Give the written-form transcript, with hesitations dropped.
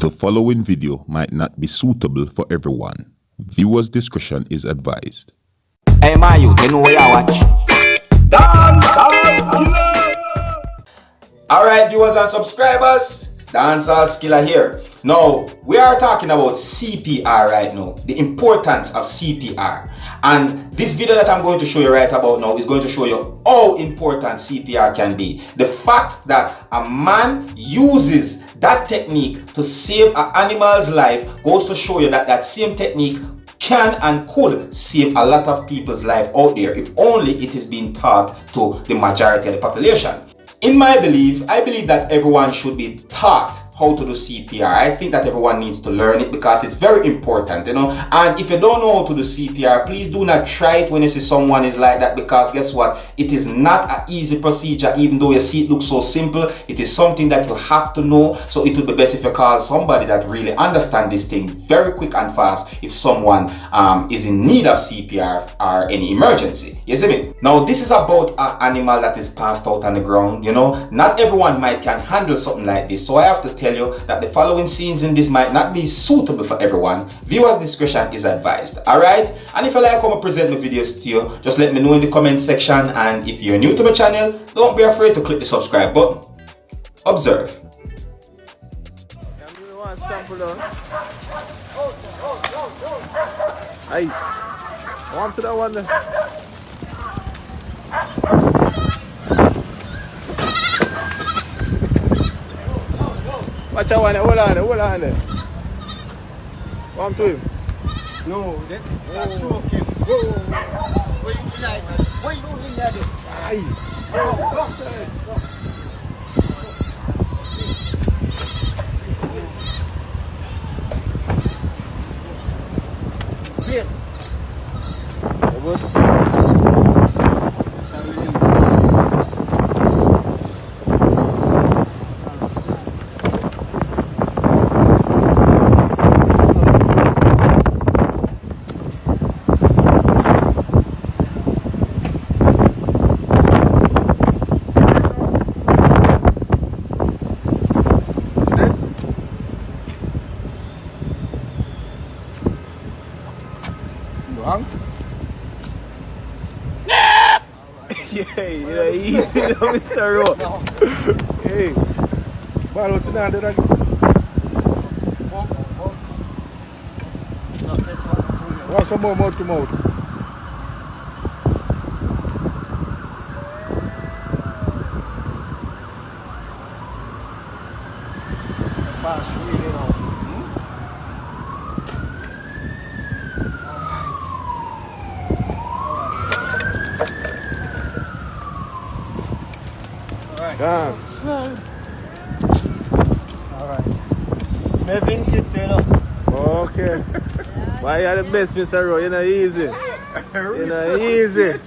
The following video might not be suitable for everyone. Viewers' discretion is advised. Hey man, you know where I watch? Dancehall. Alright viewers and subscribers, Dancehall Skilla here. Now, we are talking about CPR right now, the importance of CPR. And this video that I'm going to show you right about now is going to show you how important CPR can be. The fact that a man uses that technique to save an animal's life goes to show you that that same technique can and could save a lot of people's life out there if only it is being taught to the majority of the population. In my belief, I believe that everyone should be taught how to do CPR. I think that everyone needs to learn it because it's very important, you know. And if you don't know how to do CPR, please do not try it when you see someone is like that, because guess what? It is not an easy procedure. Even though you see it looks so simple, it is something that you have to know. So it would be best if you call somebody that really understands this thing very quick and fast if someone is in need of CPR or any emergency. You see me? Now this is about an animal that is passed out on the ground, you know. Not everyone can handle something like this. So I have to tell you that the following scenes in this might not be suitable for everyone. Viewers' discretion is advised. Alright? And if you like how I present my videos to you, just let me know in the comment section. And if you're new to my channel, don't be afraid to click the subscribe button. Observe. Hey, warm to that one there. Watch out one there, hold on there. Warm to him. No, that's choking. Whoa. What you like? What you doing there? Aye. Here. Bang. Yeah, easy now, Mr. Ro. Hey, ball out to down there. Want some more mouth to mouth? Fast, really now. Dance. Alright. Maybe kit, you know. Okay. Why you are the best, Mr. Ro? You're not easy. You're not easy.